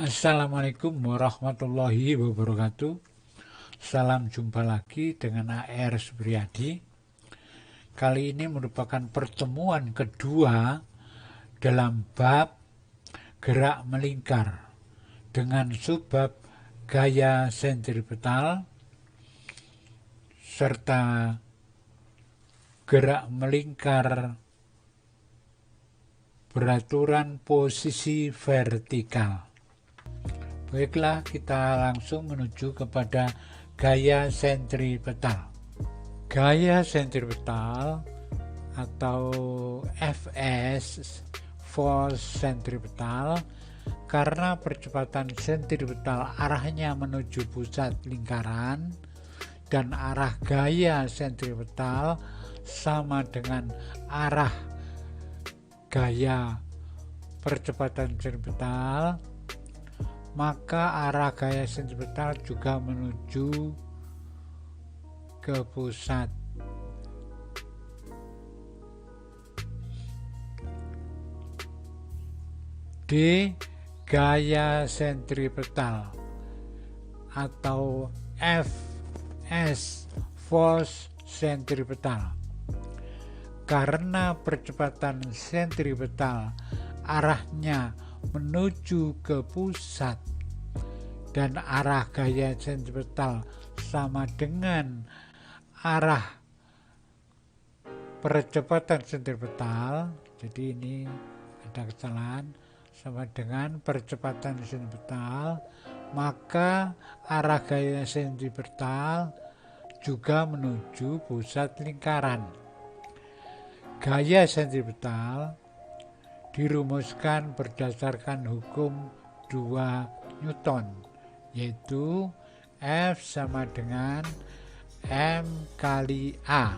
Assalamualaikum warahmatullahi wabarakatuh. Salam jumpa lagi dengan AR Supriyadi. Kali ini merupakan pertemuan kedua dalam bab gerak melingkar dengan subbab gaya sentripetal serta gerak melingkar beraturan posisi vertikal. Baiklah, kita langsung menuju kepada gaya sentripetal. Gaya sentripetal atau FS, force sentripetal, karena percepatan sentripetal arahnya menuju pusat lingkaran dan arah gaya sentripetal sama dengan arah gaya percepatan sentripetal, maka arah gaya sentripetal juga menuju ke pusat. D. Gaya sentripetal atau Fs, force sentripetal. Karena percepatan sentripetal arahnya menuju ke pusat dan arah gaya sentripetal sama dengan arah percepatan sentripetal, jadi ini ada kesalahan, sama dengan percepatan sentripetal, maka arah gaya sentripetal juga menuju pusat lingkaran. Gaya sentripetal dirumuskan berdasarkan hukum 2 Newton, yaitu F sama dengan M kali A.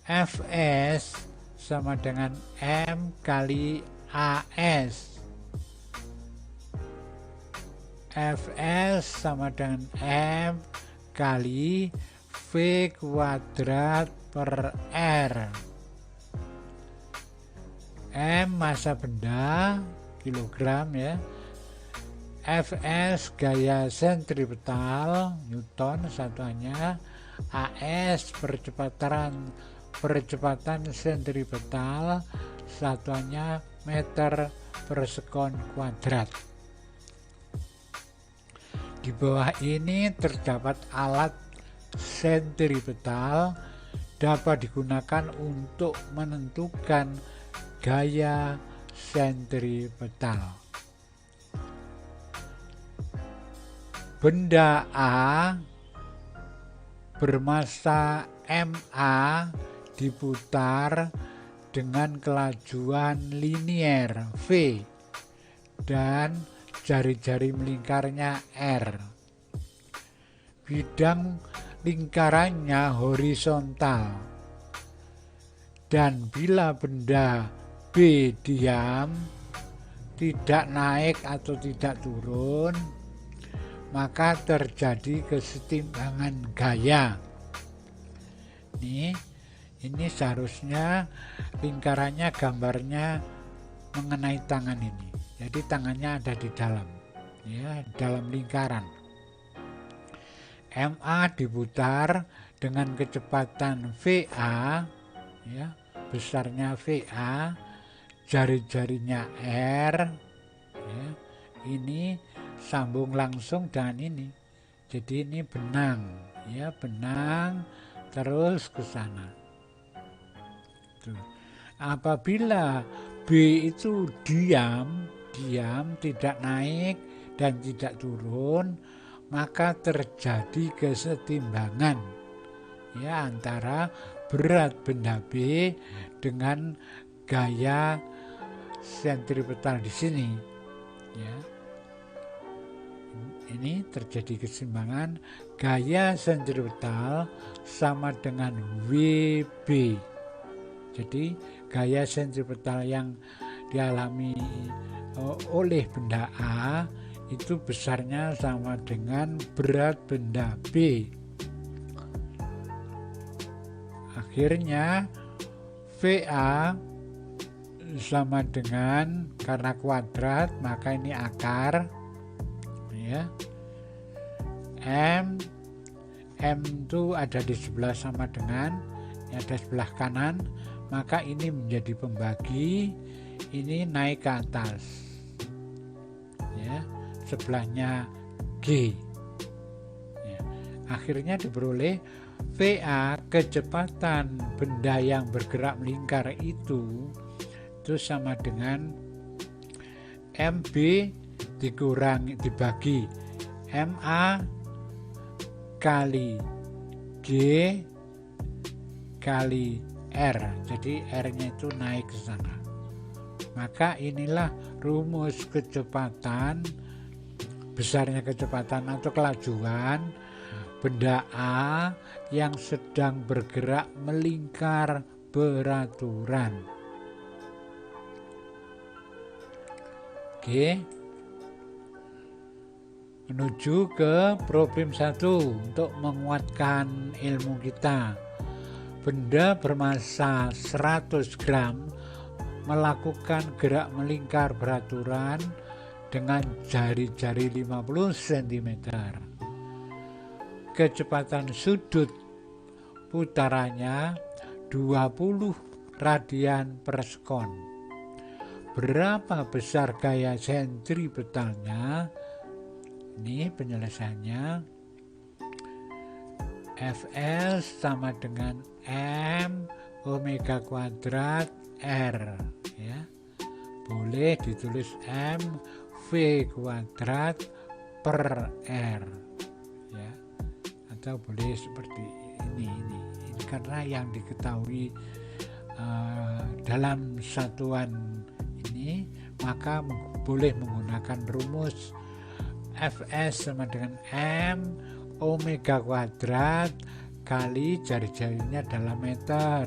Fs sama dengan M kali AS. Fs sama dengan M kali V kuadrat per R. M massa benda kilogram ya. Fs gaya sentripetal Newton satuannya. AS percepatan sentripetal satuannya meter per sekon kuadrat. Di bawah ini terdapat alat sentripetal dapat digunakan untuk menentukan gaya sentripetal. Benda A bermassa MA diputar dengan kelajuan linier V dan jari-jari melingkarnya R. Bidang lingkarannya horizontal, dan bila benda B diam, tidak naik atau tidak turun, maka terjadi kesetimbangan gaya. Ini seharusnya lingkarannya gambarnya mengenai tangan ini. Jadi tangannya ada di dalam, ya, dalam lingkaran. MA diputar dengan kecepatan VA, ya, besarnya VA, jari-jarinya R, ya, ini sambung langsung dengan ini. Jadi ini benang, ya, benang terus ke sana. Tuh. Apabila B itu diam, tidak naik dan tidak turun, maka terjadi kesetimbangan, ya, antara berat benda B dengan gaya sentripetal di sini, ya. Ini terjadi keseimbangan, gaya sentripetal sama dengan WB. Jadi gaya sentripetal yang dialami oleh benda A itu besarnya sama dengan berat benda B. Akhirnya VA sama dengan, karena kuadrat maka ini akar ya, M itu ada di sebelah sama dengan, ini ada sebelah kanan, maka ini menjadi pembagi, ini naik ke atas ya, sebelahnya G ya. Akhirnya diperoleh VA, kecepatan benda yang bergerak melingkar itu sama dengan MB dibagi MA kali G kali R, jadi R-nya itu naik ke sana. Maka inilah rumus kecepatan, besarnya kecepatan atau kelajuan benda A yang sedang bergerak melingkar beraturan. Oke, menuju ke problem 1 untuk menguatkan ilmu kita. Benda bermassa 100 gram melakukan gerak melingkar beraturan dengan jari-jari 50 cm. Kecepatan sudut putarannya 20 radian per sekon. Berapa besar gaya sentripetalnya? Ini penyelesaiannya. Fs sama dengan M omega kuadrat R ya. Boleh ditulis M V kuadrat per R ya. Atau boleh seperti ini karena yang diketahui dalam satuan ini, maka boleh menggunakan rumus Fs sama dengan M omega kuadrat kali jari-jarinya dalam meter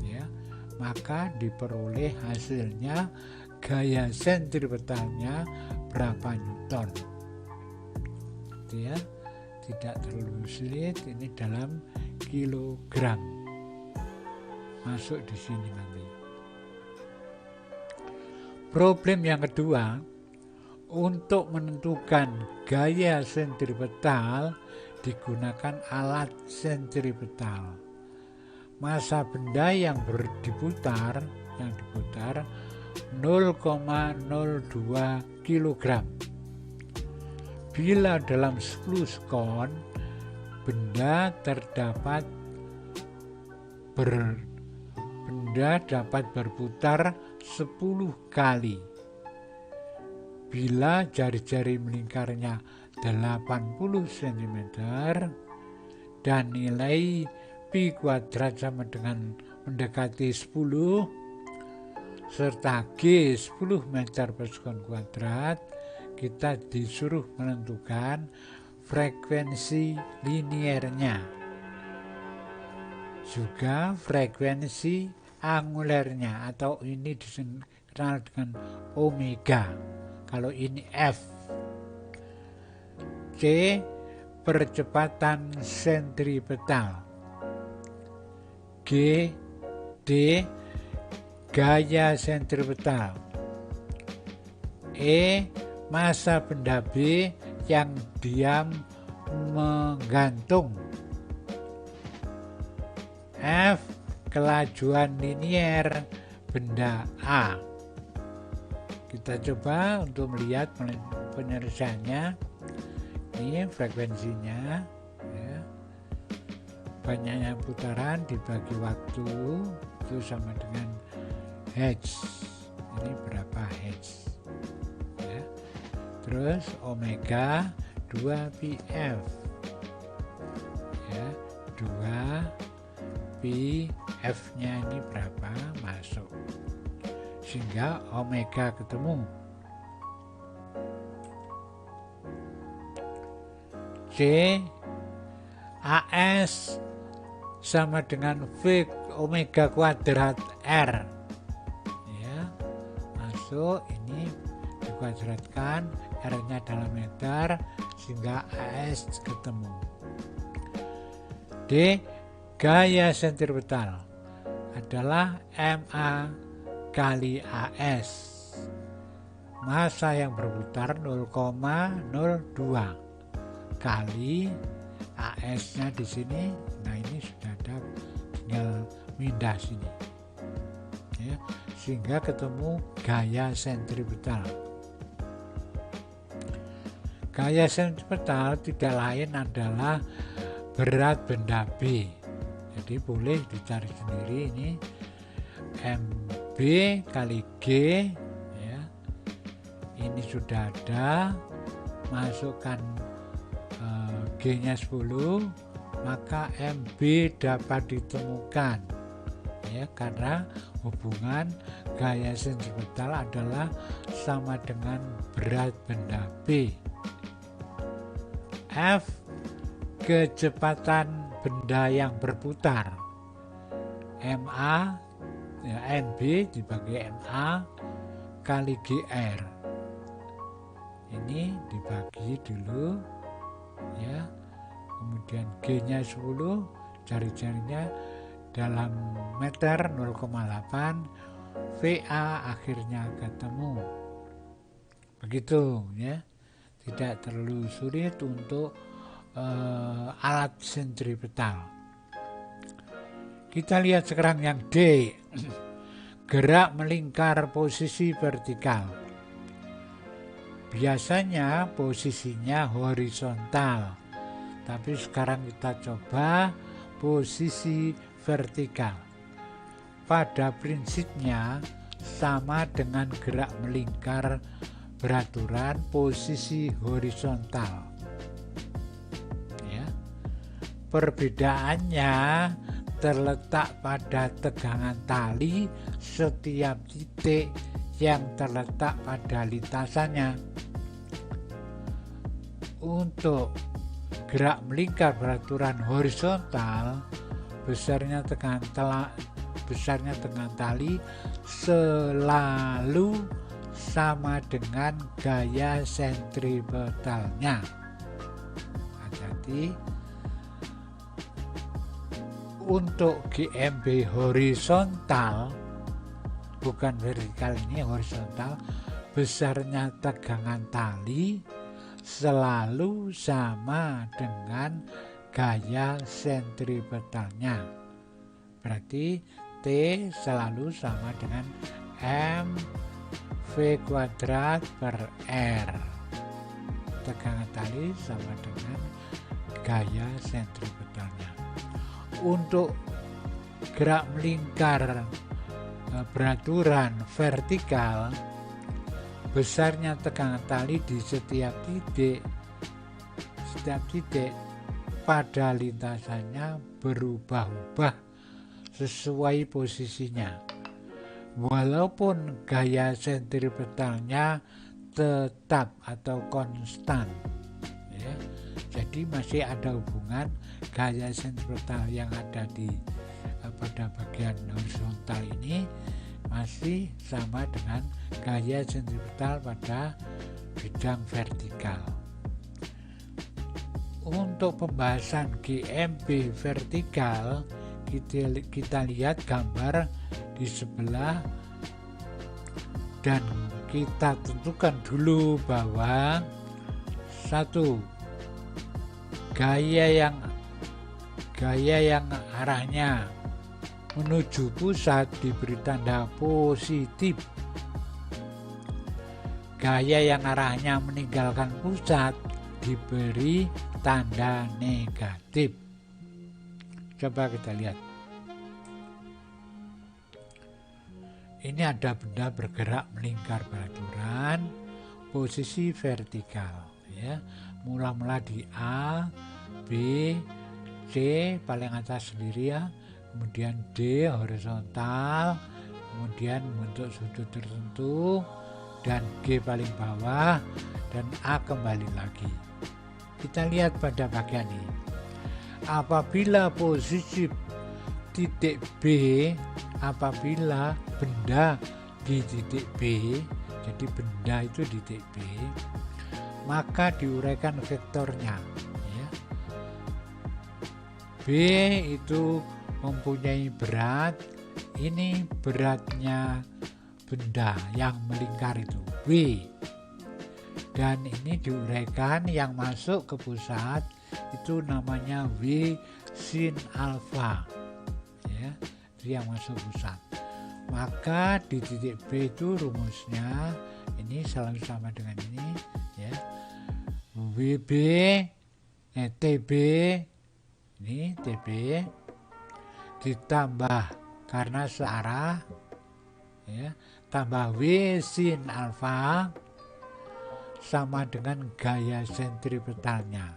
ya. Maka diperoleh hasilnya gaya sentripetalnya berapa Newton itu ya. Tidak terlalu sulit, ini dalam kilogram masuk di sini nanti. Problem yang kedua, untuk menentukan gaya sentripetal digunakan alat sentripetal. Massa benda yang diputar 0,02 kg. Bila dalam 10 sekon benda dapat berputar 10 kali. Bila jari-jari melingkarnya 80 cm dan nilai pi kuadrat sama dengan mendekati 10 serta G 10 meter per sekon kuadrat, kita disuruh menentukan frekuensi liniernya, juga frekuensi angulernya, atau ini dikenal dengan omega. Kalau ini F. C percepatan sentripetal. G D gaya sentripetal. E massa benda B yang diam menggantung. F kelajuan linier benda A. Kita coba untuk melihat penyelesaiannya. Ini frekuensinya ya. Banyaknya putaran dibagi waktu itu sama dengan hertz. Ini berapa hertz ya. Terus omega 2πf ya, 2πf nya ini berapa masuk, sehingga omega ketemu. C AS sama dengan V omega kuadrat R ya, masuk. Ini dikuadratkan, R nya dalam meter, sehingga AS ketemu. D gaya sentripetal adalah MA kali AS. Massa yang berputar 0,02 kali AS-nya di sini. Nah, ini sudah ada, tinggal pindah sini. Ya, sehingga ketemu gaya sentripetal. Gaya sentripetal tidak lain adalah berat benda B. Jadi boleh dicari sendiri, ini MB kali G ya. Ini sudah ada, masukkan G-nya 10, maka MB dapat ditemukan ya, karena hubungan gaya sentripetal adalah sama dengan berat benda B. F, kecepatan benda yang berputar. MA ya, NB dibagi MA kali GR. Ini dibagi dulu ya. Kemudian G-nya 10, jari-jarinya dalam meter 0,8, VA akhirnya ketemu. Begitu ya. Tidak terlalu sulit untuk alat sentripetal. Kita lihat sekarang yang D, gerak melingkar posisi vertikal. Biasanya posisinya horizontal, tapi sekarang kita coba posisi vertikal. Pada prinsipnya sama dengan gerak melingkar beraturan posisi horizontal. Ya. Perbedaannya terletak pada tegangan tali setiap titik yang terletak pada lintasannya. Untuk gerak melingkar beraturan horizontal, besarnya tegangan tali selalu sama dengan gaya sentripetalnya. Hati-hati. Untuk GMB horizontal, bukan vertikal, ini horizontal, besarnya tegangan tali selalu sama dengan gaya sentripetalnya. Berarti T selalu sama dengan V kuadrat per R. Tegangan tali sama dengan gaya sentripetalnya. Untuk gerak melingkar beraturan vertikal, besarnya tegangan tali di setiap titik pada lintasannya berubah-ubah sesuai posisinya. Walaupun gaya sentripetalnya tetap atau konstan ya. Jadi masih ada hubungan gaya sentripetal yang ada di pada bagian horizontal ini masih sama dengan gaya sentripetal pada bidang vertikal. Untuk pembahasan GMB vertikal, kita lihat gambar di sebelah dan kita tentukan dulu bahwa satu, gaya yang arahnya menuju pusat diberi tanda positif. Gaya yang arahnya meninggalkan pusat diberi tanda negatif. Coba kita lihat. Ini ada benda bergerak melingkar beraturan posisi vertikal ya. Mula-mula di A, B, C paling atas sendiri ya. Kemudian D horizontal, kemudian membentuk sudut tertentu, dan G paling bawah, dan A kembali lagi. Kita lihat pada bagian ini. Apabila posisi titik B, apabila benda di titik B, jadi benda itu di titik B, maka diuraikan vektornya ya. B itu mempunyai berat, ini beratnya benda yang melingkar itu W, dan ini diuraikan yang masuk ke pusat itu namanya W sin alfa ya, itu yang masuk pusat. Maka di titik B itu rumusnya ini selalu sama dengan ini ya, WB TB, ini TB ditambah karena searah ya, tambah W sin alfa sama dengan gaya sentripetalnya.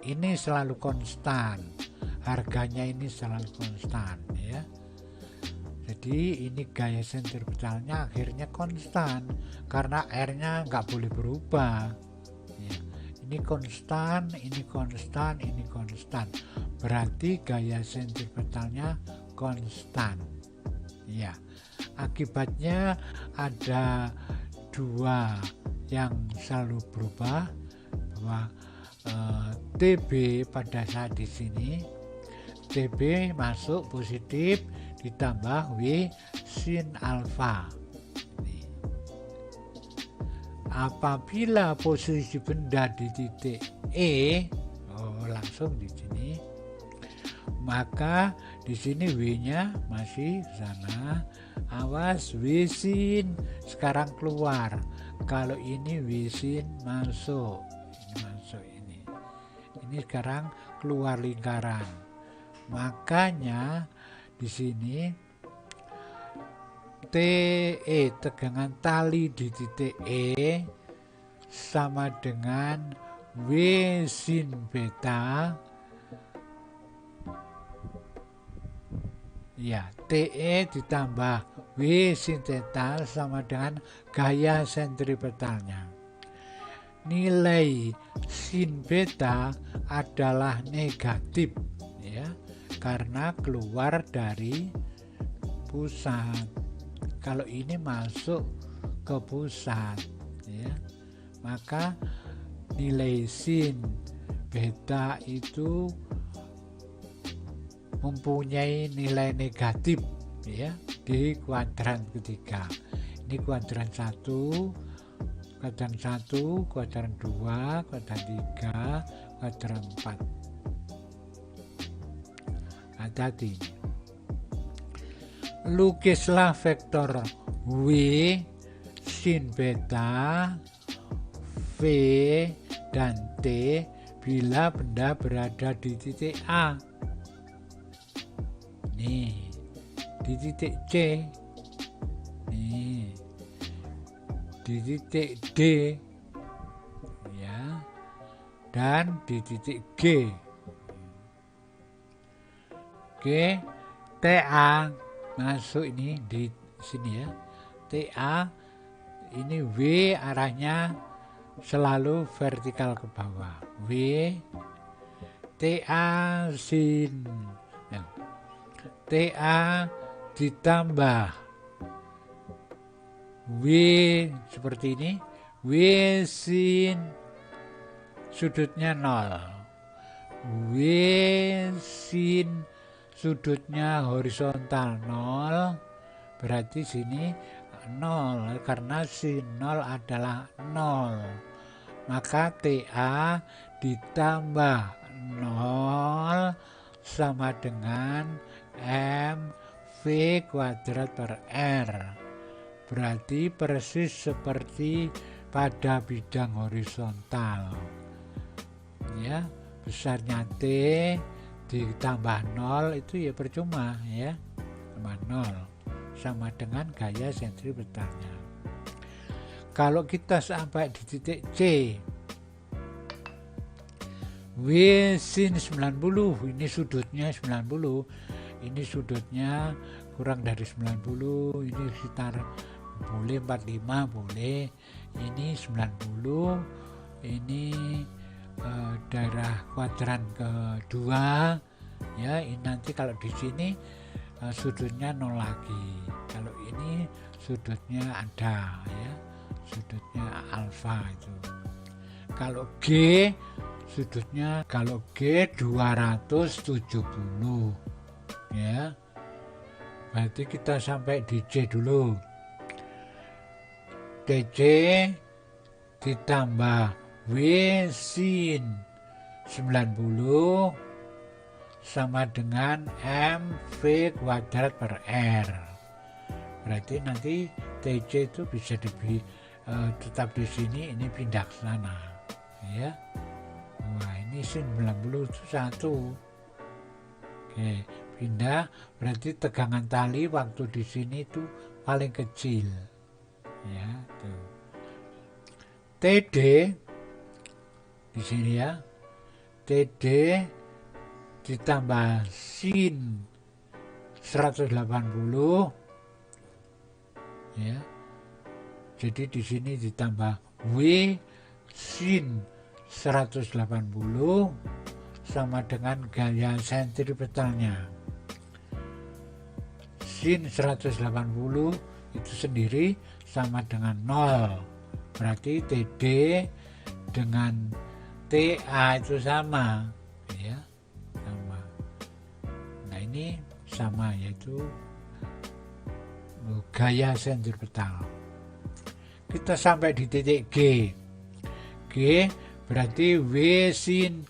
Ini selalu konstan, harganya ini selalu konstan ya. Jadi ini gaya sentripetalnya akhirnya konstan karena R-nya nggak boleh berubah ya. Ini konstan, ini konstan, ini konstan, berarti gaya sentripetalnya konstan ya. Akibatnya ada dua yang selalu berubah, bahwa TB pada saat di sini TB masuk positif ditambah W sin alfa. Apabila posisi benda di titik E, langsung di sini, maka di sini W-nya masih sana. Awas, W sin sekarang keluar. Kalau ini W sin masuk, ini masuk ini. Ini sekarang keluar lingkaran. Makanya di sini TE, tegangan tali di titik E sama dengan W sin beta ya, TE ditambah W sin theta sama dengan gaya sentripetalnya. Nilai sin beta adalah negatif ya, karena keluar dari pusat. Kalau ini masuk ke pusat ya, maka nilai sin beta itu mempunyai nilai negatif ya di kuadran ketiga. Ini kuadran 1, kuadran 1, kuadran 2, kuadran 3, kuadran 4. Hati-hati. Lukislah vektor W sin beta, V dan T bila benda berada di titik A. Nih, di titik C. Nih, di titik D ya, dan di titik G. Oke, TA masuk ini di sini ya. TA ini W arahnya selalu vertikal ke bawah. W TA sin ya. TA ditambah W seperti ini, W sin sudutnya 0, W sin sudutnya horizontal 0, berarti sini 0 karena sin 0 adalah 0, maka TA ditambah 0 sama dengan mv kuadrat per R, berarti persis seperti pada bidang horizontal ya. Besarnya T ditambah 0 itu ya percuma ya, sama 0 sama dengan gaya sentripetalnya. Kalau kita sampai di titik C, W sin 90, ini sudutnya 90, ini sudutnya kurang dari 90, ini sekitar boleh 45, boleh ini 90, ini daerah kuadran kedua ya. Ini nanti kalau di sini sudutnya 0 lagi, kalau ini sudutnya ada ya, sudutnya alfa itu. Kalau G sudutnya, kalau G 270 ya, Berarti kita sampai di C dulu. TC ditambah W sin 90 sama dengan MV kuadrat per R. Berarti nanti TC itu bisa tetap di sini, ini pindah ke sana. Ya. Wah, ini sin 90 itu 1. Oke, pindah, berarti tegangan tali waktu di sini itu paling kecil. Ya, tuh. TD di sini ya. TD ditambah sin 180 ya. Jadi di sini ditambah W sin 180 sama dengan gaya sentripetalnya. Sin 180 itu sendiri sama dengan 0. Berarti TD dengan TA itu sama, ya, sama. Nah ini sama, yaitu gaya sentripetal. Kita sampai di titik G. G berarti W sin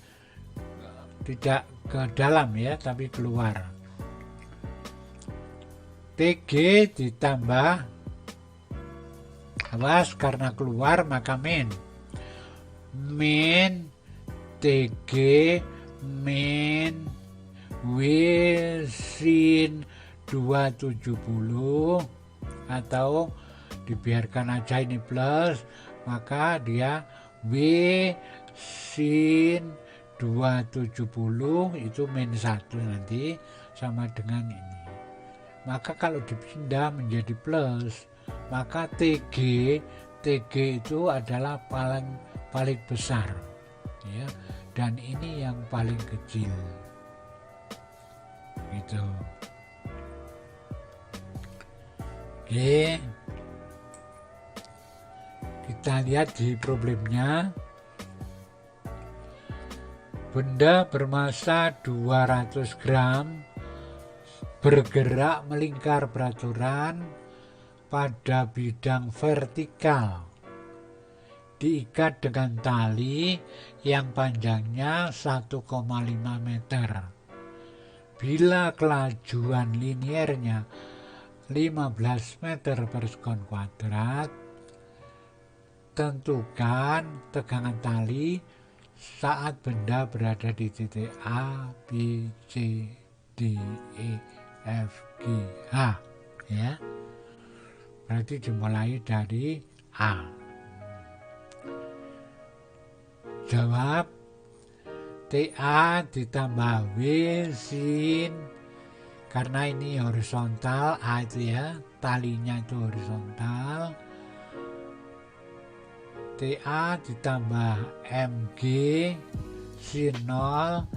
tidak ke dalam ya, tapi keluar. TG ditambah, awas karena keluar maka min TG min W sin 270, atau dibiarkan aja ini plus, maka dia W sin 270 itu min 1 nanti sama dengan ini. Maka kalau dipindah menjadi plus, maka TG itu adalah paling besar ya, dan ini yang paling kecil gitu. Oke, kita lihat di problemnya. Benda bermasa 200 gram bergerak melingkar beraturan pada bidang vertikal, diikat dengan tali yang panjangnya 1,5 meter. Bila kelajuan liniernya 15 meter per sekon kuadrat, tentukan tegangan tali saat benda berada di titik A, B, C, D, E, F, G, H ya. Berarti dimulai dari A. Jawab TA ditambah W sin, karena ini horizontal, A itu ya, talinya itu horizontal. TA ditambah MG sin 0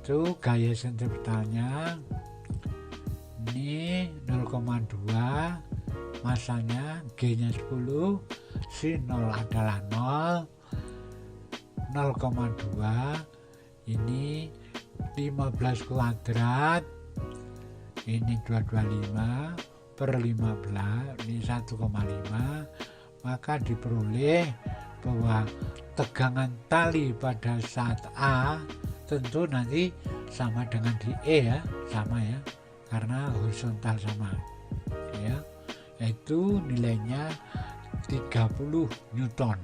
itu gaya sentripetalnya. Ini 0,2, masanya G nya 10, sin 0 adalah 0, 0,2 ini 15 kuadrat, ini 225 per 15, ini 1,5, maka diperoleh bahwa tegangan tali pada saat A tentu nanti sama dengan di E ya, sama ya, karena horizontal sama ya, yaitu nilainya 30 Newton.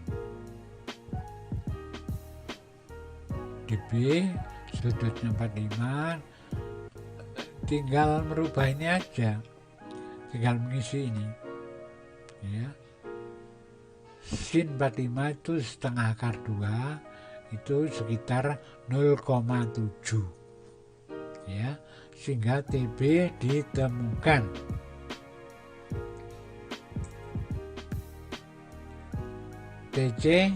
Di B sudutnya 45, tinggal merubah ini aja, tinggal mengisi ini ya. Sin 45 itu setengah akar 2, itu sekitar 0,7 ya, sehingga TB ditemukan. TC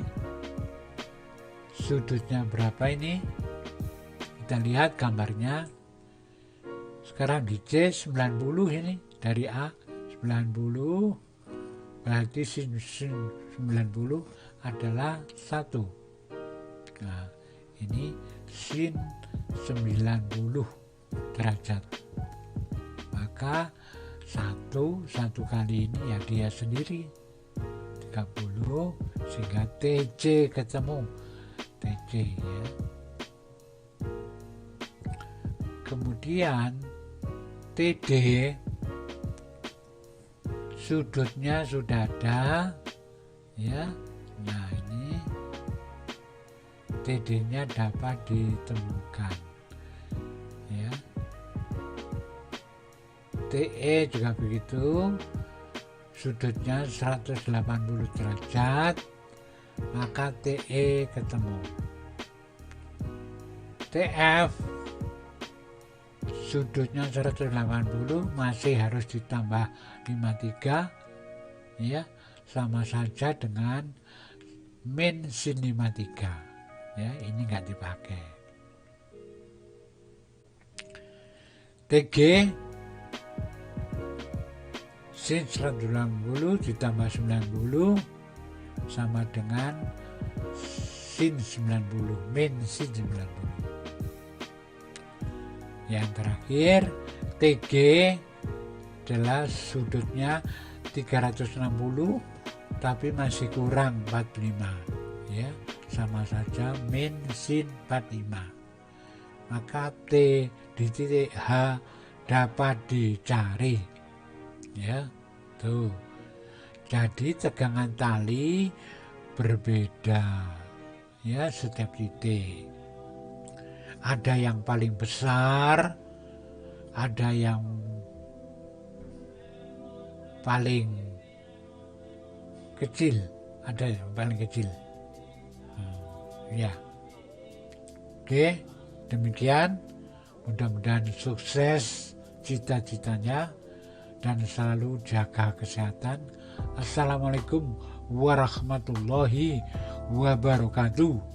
sudutnya berapa ini? Kita lihat gambarnya. Sekarang di C 90 ini, dari A 90, berarti sin 90 adalah 1. Nah, ini sin 90 derajat. Maka satu kali ini ya dia sendiri 30, sehingga TC ketemu TC ya. Kemudian TD sudutnya sudah ada ya. Nah ini TD nya dapat ditemukan ya. TE juga begitu, sudutnya 180 derajat, maka TE ketemu. TF sudutnya 180, masih harus ditambah 53 ya, sama saja dengan min sin 53 ya, ini nggak dipakai. TG sin 180 ditambah 90 sama dengan sin 90, min sin 90. Yang terakhir TG adalah sudutnya 360 tapi masih kurang 45 ya, sama saja min sin 45. Maka T di titik H dapat dicari ya. Tuh, jadi tegangan tali berbeda ya setiap titik. Ada yang paling besar, ada yang paling kecil, ada yang paling kecil ya. Oke, demikian, mudah-mudahan sukses cita-citanya dan selalu jaga kesehatan. Assalamualaikum warahmatullahi wabarakatuh.